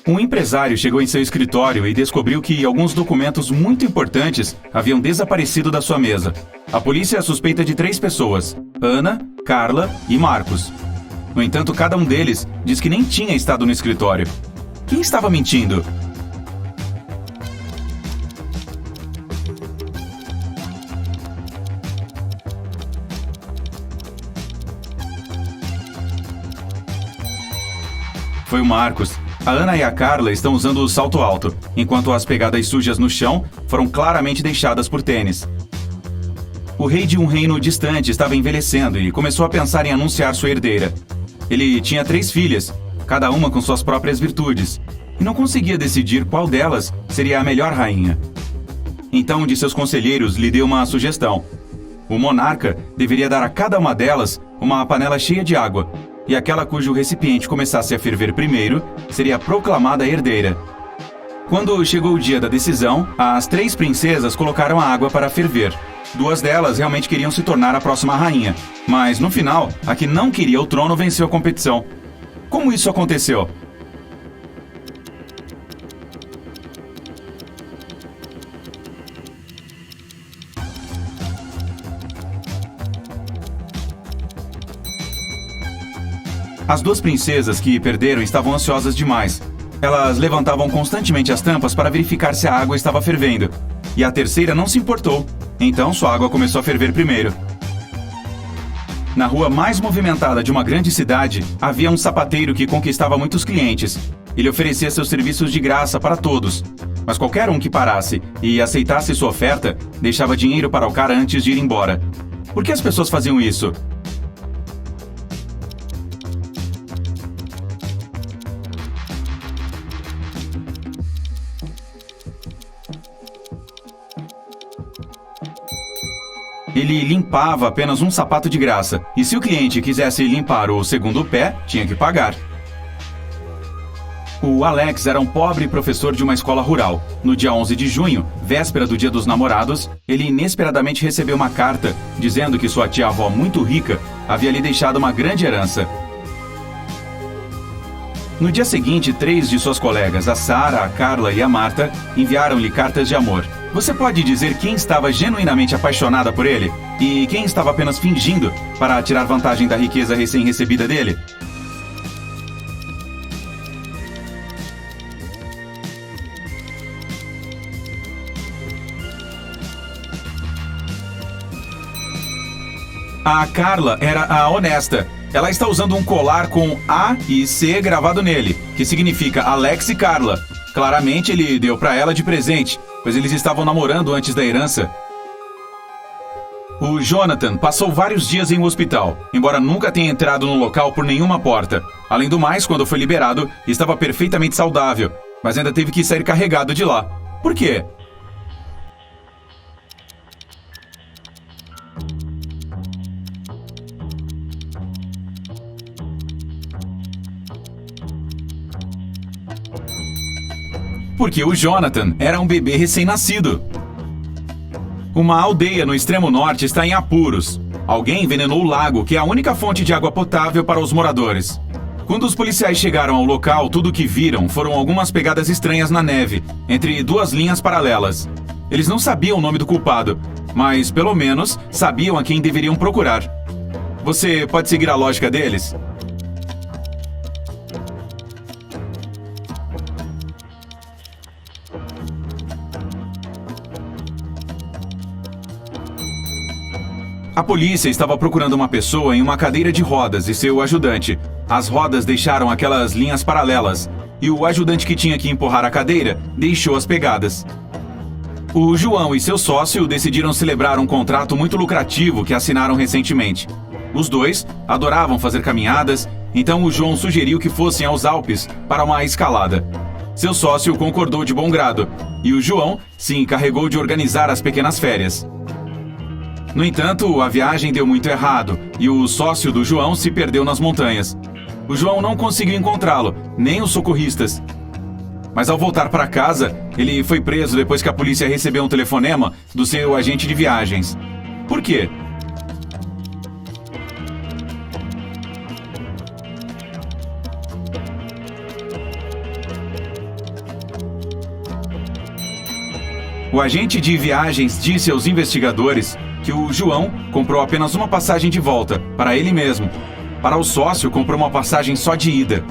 Um empresário chegou em seu escritório e descobriu que alguns documentos muito importantes haviam desaparecido da sua mesa. A polícia suspeita de 3 pessoas: Ana, Carla e Marcos. No entanto, cada um deles diz que nem tinha estado no escritório. Quem estava mentindo? Foi o Marcos. A Ana e a Carla estão usando o salto alto, enquanto as pegadas sujas no chão foram claramente deixadas por tênis. O rei de um reino distante estava envelhecendo e começou a pensar em anunciar sua herdeira. Ele tinha 3 filhas, cada uma com suas próprias virtudes, e não conseguia decidir qual delas seria a melhor rainha. Então, um de seus conselheiros lhe deu uma sugestão. O monarca deveria dar a cada uma delas uma panela cheia de água, e aquela cujo recipiente começasse a ferver primeiro seria proclamada herdeira. Quando chegou o dia da decisão, as 3 princesas colocaram a água para ferver. 2 delas realmente queriam se tornar a próxima rainha, mas no final, a que não queria o trono venceu a competição. Como isso aconteceu? As 2 princesas que perderam estavam ansiosas demais. Elas levantavam constantemente as tampas para verificar se a água estava fervendo. E a terceira não se importou. Então sua água começou a ferver primeiro. Na rua mais movimentada de uma grande cidade, havia um sapateiro que conquistava muitos clientes. Ele oferecia seus serviços de graça para todos. Mas qualquer um que parasse e aceitasse sua oferta, deixava dinheiro para o cara antes de ir embora. Por que as pessoas faziam isso? Ele limpava apenas um sapato de graça, e se o cliente quisesse limpar o segundo pé, tinha que pagar. O Alex era um pobre professor de uma escola rural. No dia 11 de junho, véspera do Dia dos Namorados, ele inesperadamente recebeu uma carta dizendo que sua tia-avó muito rica havia lhe deixado uma grande herança. No dia seguinte, 3 de suas colegas, a Sarah, a Carla e a Marta, enviaram-lhe cartas de amor. Você pode dizer quem estava genuinamente apaixonada por ele e quem estava apenas fingindo para tirar vantagem da riqueza recém-recebida dele? A Carla era a honesta. Ela está usando um colar com A e C gravado nele, que significa Alex e Carla. Claramente ele deu para ela de presente, pois eles estavam namorando antes da herança. O Jonathan passou vários dias em um hospital, embora nunca tenha entrado no local por nenhuma porta. Além do mais, quando foi liberado, estava perfeitamente saudável, mas ainda teve que sair carregado de lá. Por quê? Porque o Jonathan era um bebê recém-nascido. Uma aldeia no extremo norte está em apuros. Alguém envenenou o lago, que é a única fonte de água potável para os moradores. Quando os policiais chegaram ao local, tudo o que viram foram algumas pegadas estranhas na neve, entre 2 linhas paralelas. Eles não sabiam o nome do culpado, mas pelo menos sabiam a quem deveriam procurar. Você pode seguir a lógica deles? A polícia estava procurando uma pessoa em uma cadeira de rodas e seu ajudante. As rodas deixaram aquelas linhas paralelas, e o ajudante que tinha que empurrar a cadeira deixou as pegadas. O João e seu sócio decidiram celebrar um contrato muito lucrativo que assinaram recentemente. Os 2 adoravam fazer caminhadas, então o João sugeriu que fossem aos Alpes para uma escalada. Seu sócio concordou de bom grado, e o João se encarregou de organizar as pequenas férias. No entanto, a viagem deu muito errado e o sócio do João se perdeu nas montanhas. O João não conseguiu encontrá-lo, nem os socorristas. Mas ao voltar para casa, ele foi preso depois que a polícia recebeu um telefonema do seu agente de viagens. Por quê? O agente de viagens disse aos investigadores que o João comprou apenas uma passagem de volta, para ele mesmo. Para o sócio, comprou uma passagem só de ida.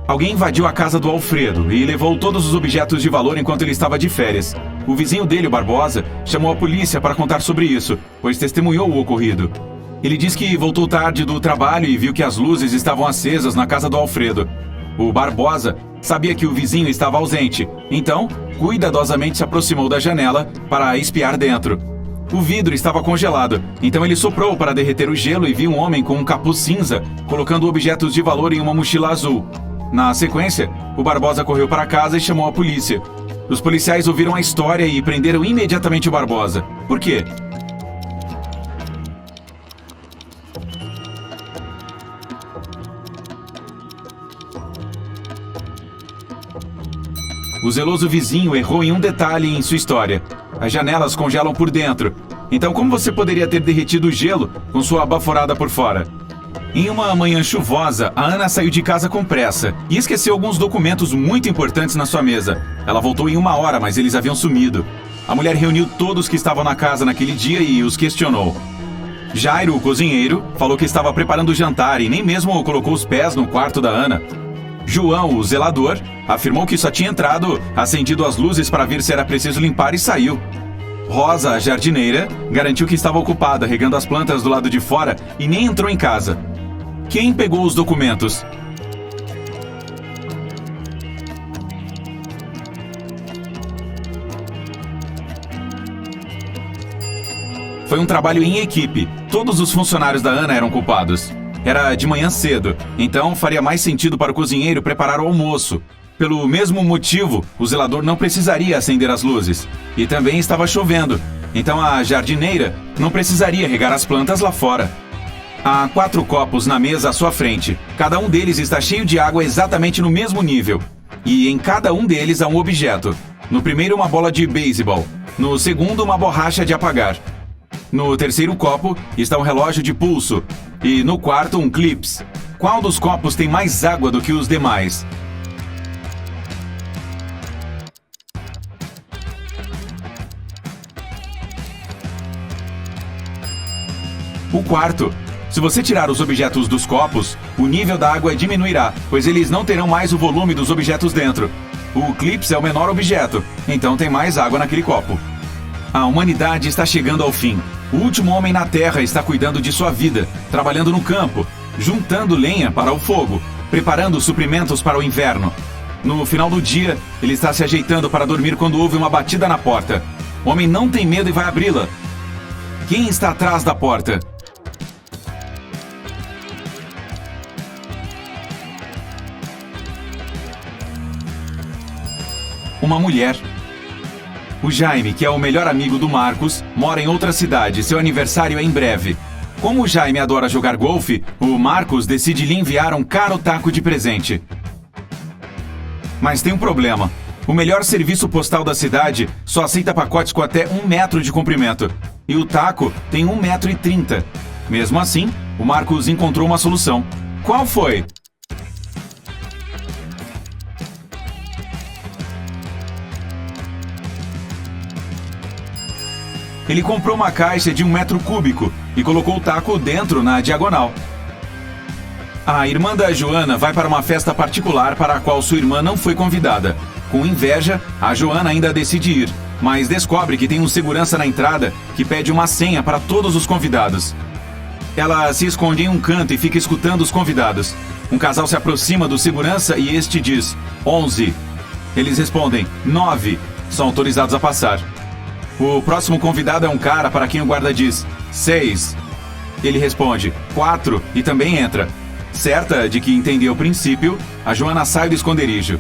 Alguém invadiu a casa do Alfredo e levou todos os objetos de valor enquanto ele estava de férias. O vizinho dele, o Barbosa, chamou a polícia para contar sobre isso, pois testemunhou o ocorrido. Ele diz que voltou tarde do trabalho e viu que as luzes estavam acesas na casa do Alfredo. O Barbosa sabia que o vizinho estava ausente, então cuidadosamente se aproximou da janela para espiar dentro. O vidro estava congelado, então ele soprou para derreter o gelo e viu um homem com um capuz cinza colocando objetos de valor em uma mochila azul. Na sequência, o Barbosa correu para casa e chamou a polícia. Os policiais ouviram a história e prenderam imediatamente o Barbosa. Por quê? O zeloso vizinho errou em um detalhe em sua história. As janelas congelam por dentro. Então, como você poderia ter derretido o gelo com sua baforada por fora? Em uma manhã chuvosa, a Ana saiu de casa com pressa e esqueceu alguns documentos muito importantes na sua mesa. Ela voltou em 1 hora, mas eles haviam sumido. A mulher reuniu todos que estavam na casa naquele dia e os questionou. Jairo, o cozinheiro, falou que estava preparando o jantar e nem mesmo colocou os pés no quarto da Ana. João, o zelador, afirmou que só tinha entrado, acendido as luzes para ver se era preciso limpar e saiu. Rosa, a jardineira, garantiu que estava ocupada regando as plantas do lado de fora e nem entrou em casa. Quem pegou os documentos? Foi um trabalho em equipe. Todos os funcionários da Ana eram culpados. Era de manhã cedo, então faria mais sentido para o cozinheiro preparar o almoço. Pelo mesmo motivo, o zelador não precisaria acender as luzes. E também estava chovendo, então a jardineira não precisaria regar as plantas lá fora. Há 4 copos na mesa à sua frente. Cada um deles está cheio de água exatamente no mesmo nível. E em cada um deles há um objeto. No primeiro, uma bola de beisebol. No segundo, uma borracha de apagar. No terceiro copo está um relógio de pulso. E no quarto, um clips. Qual dos copos tem mais água do que os demais? O quarto. Se você tirar os objetos dos copos, o nível da água diminuirá, pois eles não terão mais o volume dos objetos dentro. O clips é o menor objeto, então tem mais água naquele copo. A humanidade está chegando ao fim. O último homem na Terra está cuidando de sua vida, trabalhando no campo, juntando lenha para o fogo, preparando suprimentos para o inverno. No final do dia, ele está se ajeitando para dormir quando ouve uma batida na porta. O homem não tem medo e vai abri-la. Quem está atrás da porta? Uma mulher. O Jaime, que é o melhor amigo do Marcos, mora em outra cidade. Seu aniversário é em breve. Como o Jaime adora jogar golfe, o Marcos decide lhe enviar um caro taco de presente. Mas tem um problema. O melhor serviço postal da cidade só aceita pacotes com até 1 metro de comprimento. E o taco tem 1,30 m. Mesmo assim, o Marcos encontrou uma solução. Qual foi? Ele comprou uma caixa de 1 metro cúbico e colocou o taco dentro na diagonal. A irmã da Joana vai para uma festa particular para a qual sua irmã não foi convidada. Com inveja, a Joana ainda decide ir, mas descobre que tem um segurança na entrada que pede uma senha para todos os convidados. Ela se esconde em um canto e fica escutando os convidados. Um casal se aproxima do segurança e este diz 11. Eles respondem 9. São autorizados a passar. O próximo convidado é um cara para quem o guarda diz 6. Ele responde 4 e também entra. Certa de que entendeu o princípio, a Joana sai do esconderijo.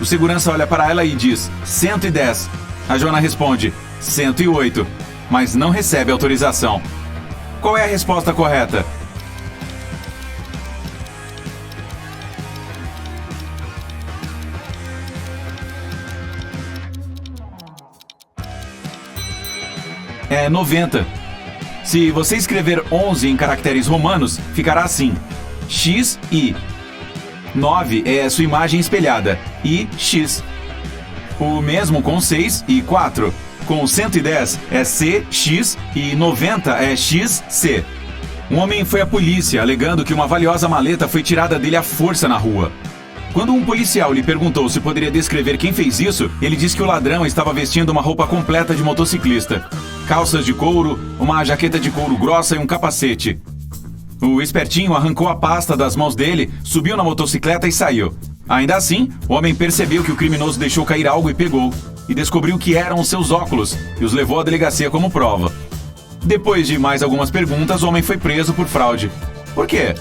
O segurança olha para ela e diz 110. A Joana responde 108, mas não recebe autorização. Qual é a resposta correta? É 90. Se você escrever 11 em caracteres romanos, ficará assim: XI. 9 é sua imagem espelhada, e X. O mesmo com 6 e 4. Com 110 é CX e 90 é XC. Um homem foi à polícia alegando que uma valiosa maleta foi tirada dele à força na rua. Quando um policial lhe perguntou se poderia descrever quem fez isso, ele disse que o ladrão estava vestindo uma roupa completa de motociclista. Calças de couro, uma jaqueta de couro grossa e um capacete. O espertinho arrancou a pasta das mãos dele, subiu na motocicleta e saiu. Ainda assim, o homem percebeu que o criminoso deixou cair algo e pegou. E descobriu que eram os seus óculos e os levou à delegacia como prova. Depois de mais algumas perguntas, o homem foi preso por fraude. Por quê?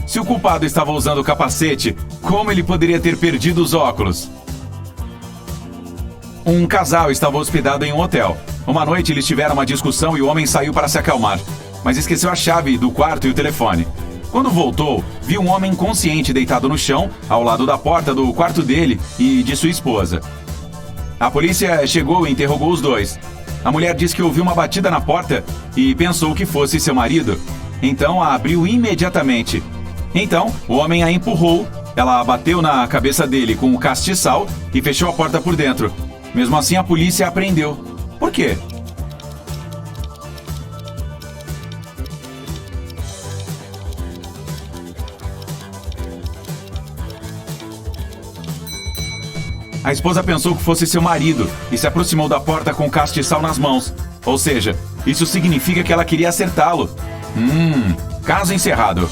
Se o culpado estava usando o capacete, como ele poderia ter perdido os óculos? Um casal estava hospedado em um hotel. Uma noite eles tiveram uma discussão e o homem saiu para se acalmar, mas esqueceu a chave do quarto e o telefone. Quando voltou, viu um homem inconsciente deitado no chão, ao lado da porta do quarto dele e de sua esposa. A polícia chegou e interrogou os dois. A mulher disse que ouviu uma batida na porta e pensou que fosse seu marido. Então a abriu imediatamente. Então, o homem a empurrou, ela bateu na cabeça dele com o castiçal e fechou a porta por dentro. Mesmo assim, a polícia a prendeu. Por quê? A esposa pensou que fosse seu marido e se aproximou da porta com o castiçal nas mãos. Ou seja, isso significa que ela queria acertá-lo. Caso encerrado.